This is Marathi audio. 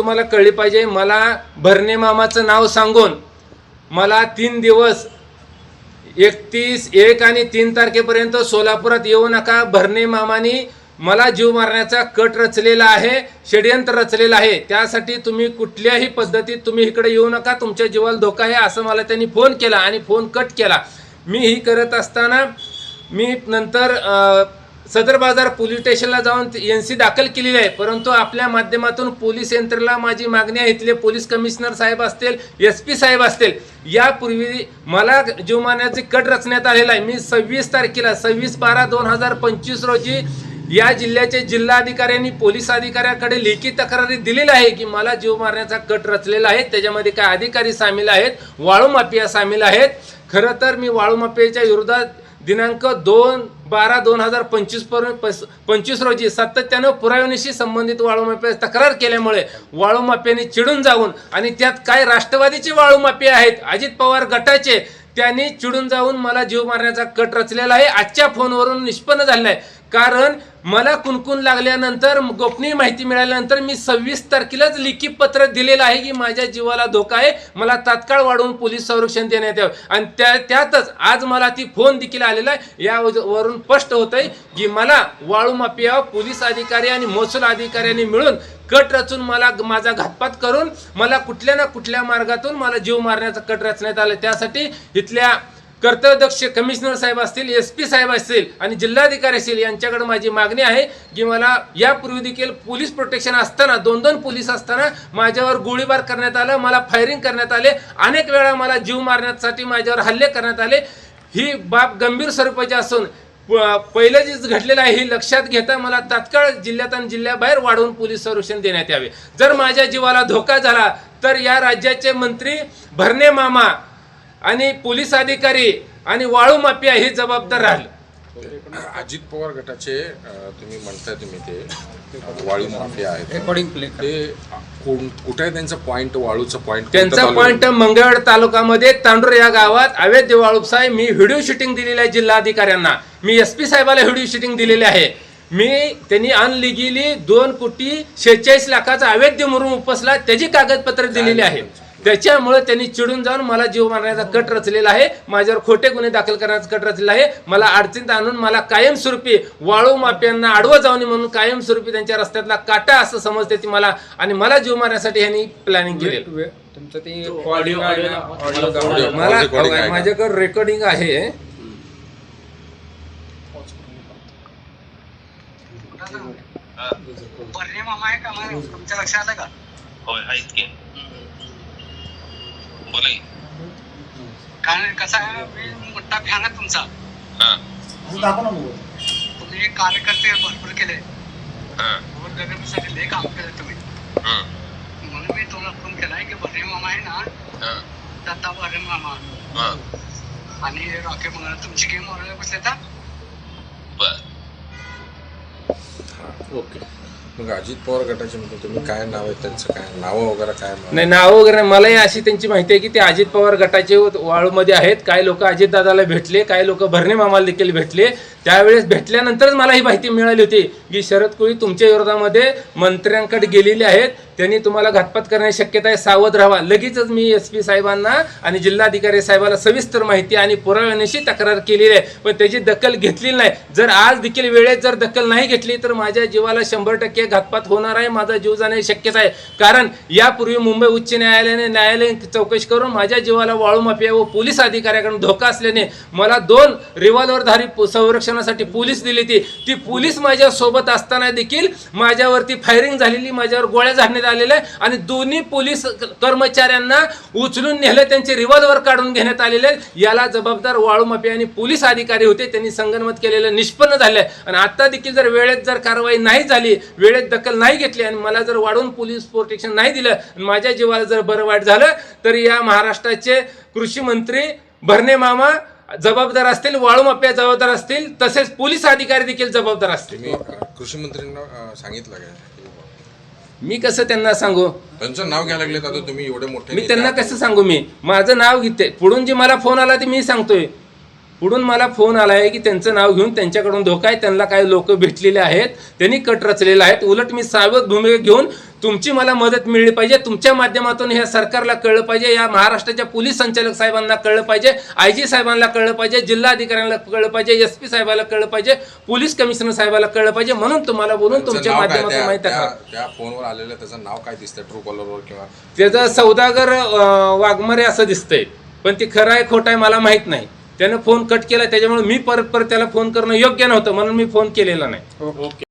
तुम्हाला कळली पाहिजे, मला भरणे मामाचं नाव सांगून मला 3 दिवस 31 आणि 3 तारखेपर्यंत सोलापुरात येऊ नका, भरणे मामानी मला जीव मारण्याचा कट रचलेला आहे, षडयंत्र रचलेलं आहे, त्यासाठी तुम्ही कुठल्याही पद्धतीत तुम्ही इकडे येऊ नका, तुमच्या जीवाला धोका आहे असं मला त्यांनी फोन केला आणि फोन कट केला। मी ही करत असताना मी नंतर सदर बाजार पोलीस स्टेशनला जाऊन NC दाखल केलेली आहे, परंतु आपल्या माध्यमातून पोलीस यंत्रणेला माझी मागणी आहे, इथले पोलीस कमिशनर साहेब असतील, SP साहेब असतील, यापूर्वी मला जीव मारण्याचे कट रचण्यात आलेला आहे। मी 26 तारखेला 26/12/2025 रोजी या जिल्ह्याचे जिल्हाधिकाऱ्यांनी पोलीस अधिकाऱ्याकडे लेखी तक्रारी दिलेली आहे की मला जीव मारण्याचा कट रचलेला आहे, त्याच्यामध्ये काय अधिकारी सामील आहेत, वाळू माफिया सामील आहेत। खरं तर मी वाळू माफियाच्या विरोधात दिनांक 2/12/2025 रोजी सातत्यानं पुराव्यानिशी संबंधित वाळू माफिया तक्रार केल्यामुळे वाळू माफियांनी चिडून जाऊन, आणि त्यात काय राष्ट्रवादीचे वाळू माफिया आहेत, अजित पवार गटाचे, त्यांनी चिडून जाऊन मला जीव मारण्याचा कट रचलेला आहे। आजच्या फोनवरून निष्पन्न झालेला आहे, कारण मला कुणकुण लागल्यानंतर गोपनीय माहिती मिळाल्यानंतर मी 26 तारखेलाच लिखित पत्र दिलेलं आहे की माझ्या जीवाला धोका आहे, मला तात्काळ वाढवून पोलीस संरक्षण देण्यात यावं, आणि त्यातच आज मला ती फोन देखील आलेला आहे। यावरून स्पष्ट होतंय की मला वाळू माफिया, पोलीस अधिकारी आणि महसूल अधिकाऱ्यांनी मिळून कट रचून मला माझा घातपात करून मला कुठल्या ना कुठल्या मार्गातून मला जीव मारण्याचा कट रचण्यात आला। त्यासाठी इथल्या कर्तव्यदक्ष कमिशनर साहेब असतील, SP साहेब असतील आणि जिल्हाधिकारी असतील, यांच्याकडे माझी मागणी आहे की मला यापूर्वी देखील पोलीस प्रोटेक्शन असताना 2 पोलीस असताना माझ्यावर गोळीबार करण्यात आला, मला फायरिंग करण्यात आले, अनेक वेळा मला जीव मारण्यासाठी माझ्यावर हल्ले करण्यात आले। ही बाब गंभीर स्वरूपाची असून पहिलं जे घडलेलं आहे हे लक्षात घेता मला तात्काळ जिल्ह्यात आणि जिल्ह्याबाहेर वाढवून पोलीस संरक्षण देण्यात यावे। जर माझ्या जीवाला धोका झाला तर या राज्याचे मंत्री भरणे मामा आणि पोलीस अधिकारी आणि वाळू माफिया हे जबाबदार राहील। अजित पवार गटाचे तुम्ही म्हणताय तुम्ही ते वाळू माफिया आहेत, ते कुठे आहे त्यांचा पॉइंट, वाळूचा पॉइंट? त्यांचा पॉइंट मंगळवेढ तालुक्यामध्ये तांडूर या गावात अवैध वाळू साहेब, मी व्हिडिओ शूटिंग दिलेली आहे जिल्हाधिकाऱ्यांना, मी SP साहेबाला व्हिडिओ शूटिंग दिलेली आहे। त्यांनी अनलिगली 2,46,00,000 अवैध मुरुम उपसला, त्याची कागदपत्र दिलेली आहे। त्याच्यामुळे त्यांनी चिडून जाऊन मला जीव मारण्याचा कट रचलेला आहे, माझ्यावर खोटे गुन्हे दाखल करण्याचा कट रचलेला आहे, मला अडचणीत आणून मला कायमस्वरूपी वाळू माफियांना आडवं जाऊन म्हणून कायमस्वरूपी त्यांच्या रस्त्यातला काटा असं समजते ती मला, आणि मला जीव मारण्यासाठी यांनी प्लॅनिंग केलेलं। तुमचं ते माझ्याकडे रेकॉर्डिंग आहे। भरणे मामा आहे का तुमच्या लक्षात आलं का? होय आहेत की, बोला की। कारण कसं आहे, मी मोठा फॅन आहे तुमचा, तुम्ही कार्यकर्ते भरपूर केले, गोरगरिबांसाठी लय काम केले तुम्ही, म्हणून मी तुला फोन केलाय की भरणे मामा आहे ना, दत्ता भरणे मामा आणि रॉकेट मंगळ तुमची गेम वगैरे बसले तर ओके। मग अजित पवार गटाचे म्हणजे तुम्ही काय नाव आहे त्यांचं, काय नाव वगैरे काय? नाही, नाव वगैरे मलाही अशी त्यांची माहिती आहे की ते अजित पवार गटाचे वाळूमध्ये आहेत। काही लोक अजितदादाला भेटले, काही लोक भरणे मामाला देखील भेटले। त्यावेळेस भेटल्यानंतरच मला ही माहिती मिळाली होती की शरद कोळी तुमच्या विरोधामध्ये मंत्र्यांकडे गेलेले आहेत, त्यांनी तुम्हाला घातपात करण्याची शक्यता आहे, सावध राहा। लगेचच मी SP साहेबांना आणि जिल्हाधिकारी साहेबांना सविस्तर माहिती आणि पुराव्यानिशी तक्रार केलेली आहे, पण त्याची दखल घेतलेली नाही। जर आज देखील वेळेत जर दखल नाही घेतली तर माझ्या जीवाला 100% घातपात होणार आहे, माझा जीव जाण्याची शक्यता आहे। कारण यापूर्वी मुंबई उच्च न्यायालयाने न्यायालयीन चौकशी करून माझ्या जीवाला वाळू माफिया व पोलीस अधिकाऱ्याकडून धोका असल्याने मला 2 रिव्हॉल्वरधारी संरक्षणासाठी पोलीस दिली ती पोलीस माझ्या सोबत असताना देखील माझ्यावरती फायरिंग झालेली, माझ्यावर गोळ्या झाडण्यात आलेल्या आहे, आणि दोन्ही पोलीस कर्मचाऱ्यांना उचलून नेलं, त्यांचे रिव्हॉल्वर काढून घेण्यात आलेले। याला जबाबदार वाळू माफिया आणि पोलीस अधिकारी होते, त्यांनी संगनमत केलेलं निष्पन्न झालंय। आणि आता देखील जर वेळेत जर कारवाई नाही झाली, वेळेत दखल नाही घेतली आणि मला जर वाढवून पोलीस प्रोटेक्शन नाही दिलं, माझ्या जीवाला जर बरं वाईट झालं तर या महाराष्ट्राचे कृषी मंत्री भरणे मामा जबाबदार असतील, वाळू माफिया जबाबदार असतील, तसेच पोलीस अधिकारी देखील जबाबदार असतील। मी कृषी मंत्र्यांना सांगितलं काय? मी कसं त्यांना सांगू? त्यांचं नाव घ्यायला लागले आता तुम्ही एवढे मोठे, मी त्यांना कसं सांगू? मी माझं नाव घेते, पुढून जे मला फोन आला ते मी सांगतोय। पुढून मला फोन आला आहे की त्यांचं नाव घेऊन त्यांच्याकडून धोका आहे, त्यांना काही लोक भेटलेले आहेत, त्यांनी कट रचलेले आहेत। उलट मी सावध भूमिका घेऊन तुमची मला मदत मिळली पाहिजे. तुमच्या माध्यमातून हे सरकारला कळलं पाहिजे, या महाराष्ट्राच्या पोलीस संचालक साहेबांना कळलं पाहिजे, IG साहेबांना कळलं पाहिजे, जिल्हा अधिकाऱ्यांना कळलं पाहिजे, SP साहेबाला कळलं पाहिजे, पोलीस कमिशनर साहेबाला कळलं पाहिजे. म्हणून तुम्हाला बोलून तुमच्या माध्यमातून माहिती आहे. त्या फोनवर आलेलं त्याचं नाव काय दिसतंय ट्रू कॉलरवर किंवा त्याचं सौदागर वाघमारे असं दिसतंय, पण ते खरं आहे खोटं आहे मला माहित नाही. त्यानं फोन कट केला, त्याच्यामुळे मी परत त्याला फोन करणं योग्य नव्हतं म्हणून मी फोन केलेला नाही. ओके.